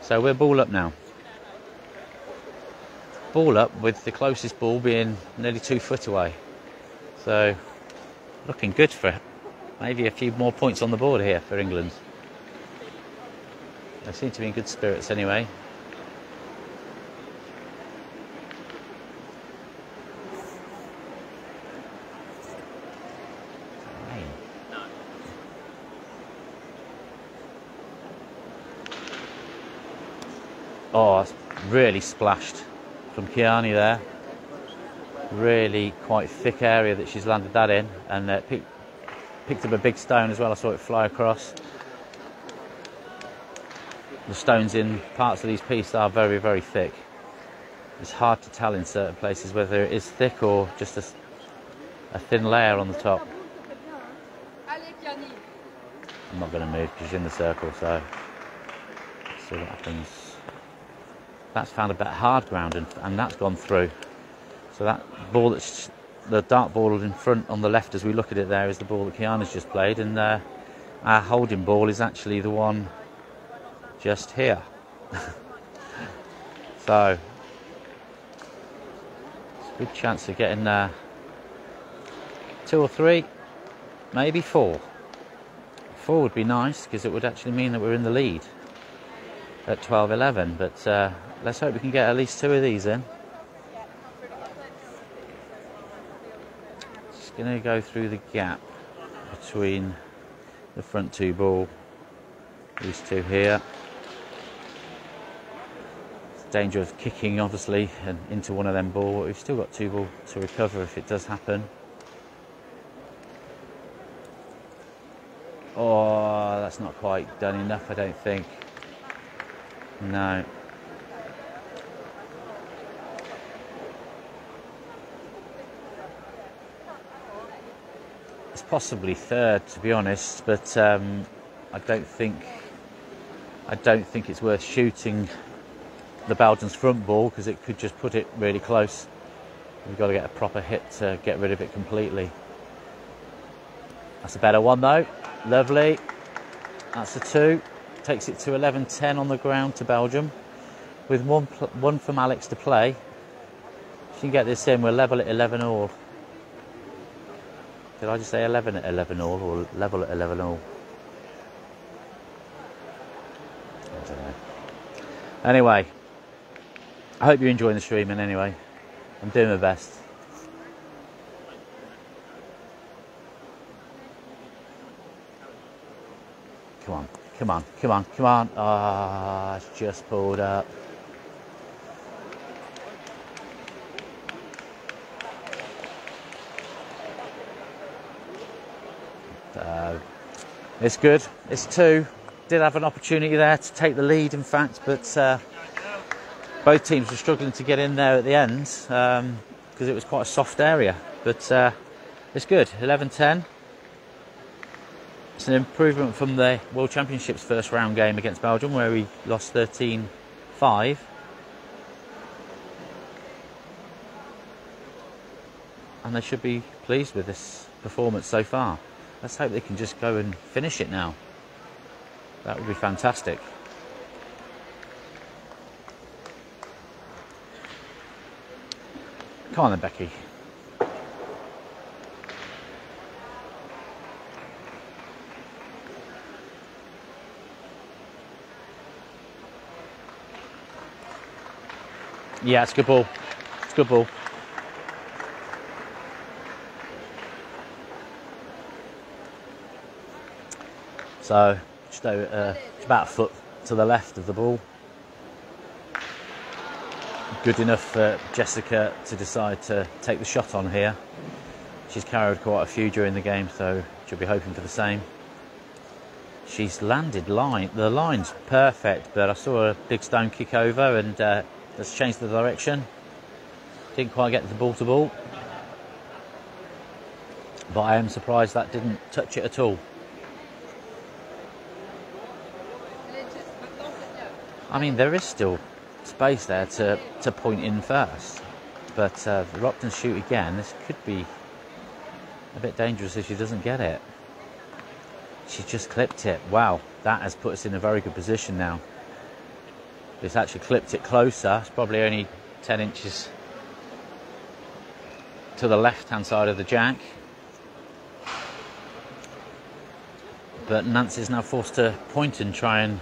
So we're ball up now. ball up, with the closest ball being nearly 2 foot away. So looking good for maybe a few more points on the board here for England. They seem to be in good spirits anyway. Oh, it's really splashed from Kiani there. Really quite thick area that she's landed that in, and picked up a big stone as well. I saw it fly across. The stones in parts of these pieces are very, very thick. It's hard to tell in certain places whether it is thick or just a thin layer on the top. I'm not going to move because she's in the circle, so let's see what happens. That's found a bit of hard ground, and that's gone through. So that ball, that's the dark ball in front on the left as we look at it there, is the ball that Kiana's just played, and our holding ball is actually the one just here. So it's a good chance of getting 2 or 3, maybe 4. 4 would be nice, because it would actually mean that we're in the lead at 12-11, but let's hope we can get at least 2 of these in. Just going to go through the gap between the front 2 ball, these 2 here. Danger of kicking, obviously, and into one of them ball. We've still got 2 ball to recover if it does happen. Oh, that's not quite done enough, I don't think. No. It's possibly 3rd, to be honest, but I don't think it's worth shooting the Belgians' front ball, because it could just put it really close. We've got to get a proper hit to get rid of it completely. That's a better one though. Lovely. That's a 2. Takes it to 11-10 on the ground to Belgium, with one from Alex to play. If she can get this in, we're level at 11 all. Did I just say 11 at 11 all, or level at 11 all? I don't know. Anyway, I hope you're enjoying the streaming anyway. I'm doing my best. Come on, come on, come on, come on. Ah, it's just pulled up. It's good. It's 2. Did have an opportunity there to take the lead, in fact, but both teams were struggling to get in there at the end because it was quite a soft area. But it's good. 11-10. It's an improvement from the World Championships first round game against Belgium, where we lost 13-5. And they should be pleased with this performance so far. Let's hope they can just go and finish it now. That would be fantastic. Come on then, Becky. Yeah, it's a good ball. It's a good ball. So, just about a foot to the left of the ball. Good enough for Jessica to decide to take the shot on here. She's carried quite a few during the game, so she'll be hoping for the same. She's landed the line's perfect, but I saw a big stone kick over, and that's changed the direction. Didn't quite get the ball to ball, but I am surprised that didn't touch it at all. I mean, there is still space there to point in first, but if Rockton shoot again, this could be a bit dangerous if she doesn't get it. She just clipped it. Wow, that has put us in a very good position now. It's actually clipped it closer. It's probably only 10 inches to the left-hand side of the jack. But Nancy's now forced to point and try and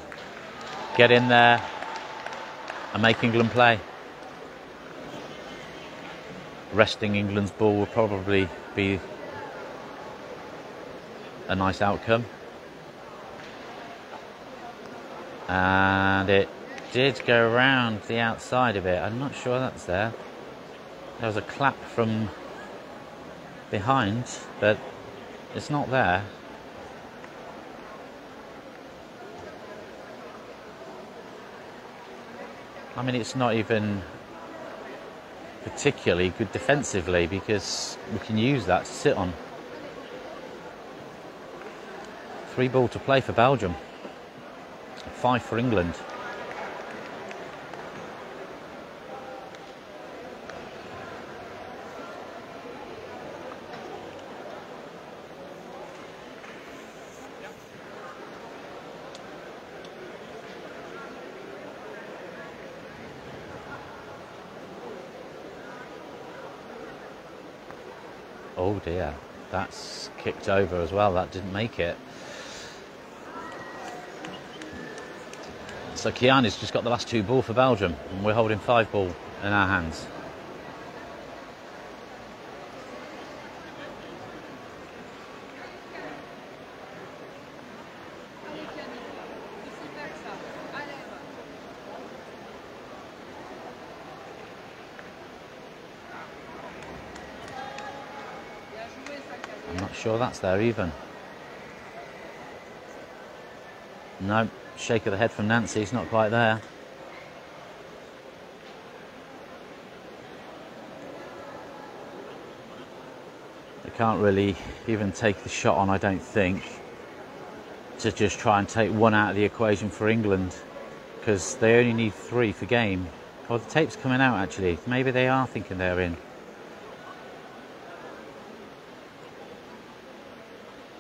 get in there and make England play. Resting England's ball will probably be a nice outcome. And it did go around the outside of it. I'm not sure that's there. There was a clap from behind, but it's not there. I mean, it's not even particularly good defensively because we can use that to sit on. 3 ball to play for Belgium. 5 for England. Oh dear, that's kicked over as well. That didn't make it. So Kiani's just got the last 2 ball for Belgium, and we're holding 5 ball in our hands. I'm not sure that's there even. No, shake of the head from Nancy, it's not quite there. They can't really even take the shot on, I don't think, to just try and take 1 out of the equation for England, because they only need 3 for game. Well, the tape's coming out actually. Maybe they are thinking they're in.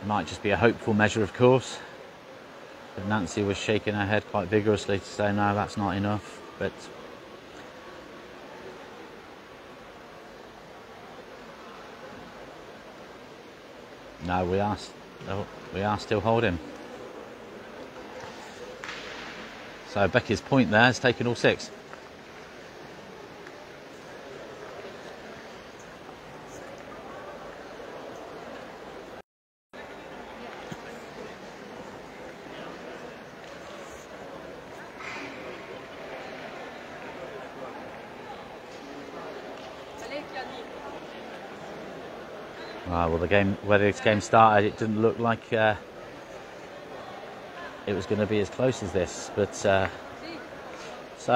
It might just be a hopeful measure, of course. But Nancy was shaking her head quite vigorously to say, no, that's not enough. But no, we are still holding. So Becky's point there has taken all 6. Well, where this game started, it didn't look like it was going to be as close as this. But so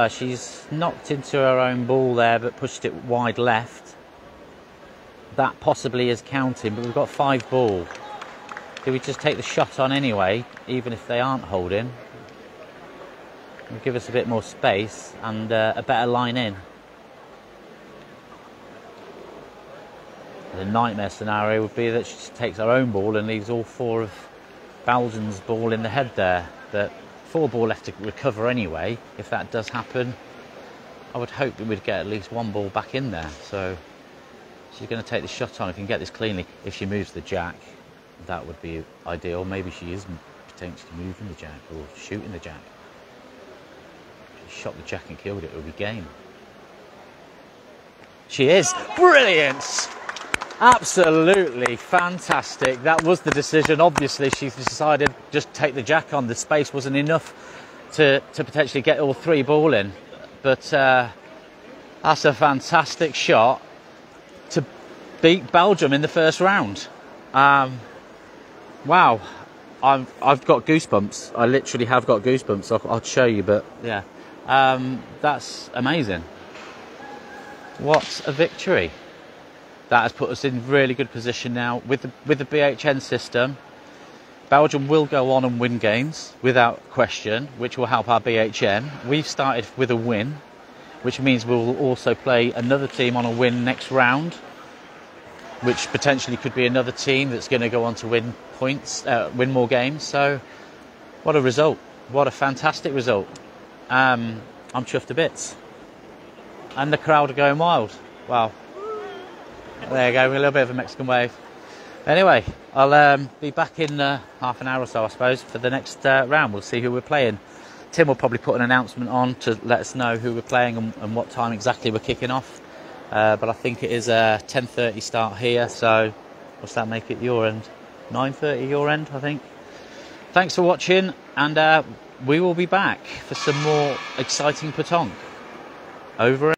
she's knocked into her own ball there, but pushed it wide left. That possibly is counting, but we've got 5 ball. Do we just take the shot on anyway, even if they aren't holding? It'll give us a bit more space and a better line in. The nightmare scenario would be that she just takes her own ball and leaves all 4 of Belgium's ball in the head there. But 4 ball left to recover anyway. If that does happen, I would hope that we'd get at least 1 ball back in there. So she's going to take the shot on. If we can get this cleanly, if she moves the jack, that would be ideal. Maybe she is potentially moving the jack or shooting the jack. If she shot the jack and killed it, it would be game. She is. Brilliant! Absolutely fantastic. That was the decision. Obviously, she's decided just take the jack on. The space wasn't enough to potentially get all 3 ball in. But that's a fantastic shot to beat Belgium in the first round. Wow. I've got goosebumps. I literally have got goosebumps. I'll show you, but yeah. That's amazing. What a victory. That has put us in really good position now with the BHN system. Belgium will go on and win games without question, which will help our BHN. We've started with a win, which means we'll also play another team on a win next round, which potentially could be another team that's going to go on to win points, win more games. So, what a result! What a fantastic result! I'm chuffed to bits. and the crowd are going wild. Wow. There you go, a little bit of a Mexican wave. Anyway, I'll be back in half an hour or so, I suppose, for the next round. We'll see who we're playing. Tim will probably put an announcement on to let us know who we're playing and what time exactly we're kicking off. But I think it is a 10:30 start here, so what's that make it your end? 9:30 your end, I think. Thanks for watching, and we will be back for some more exciting pétanque. Over.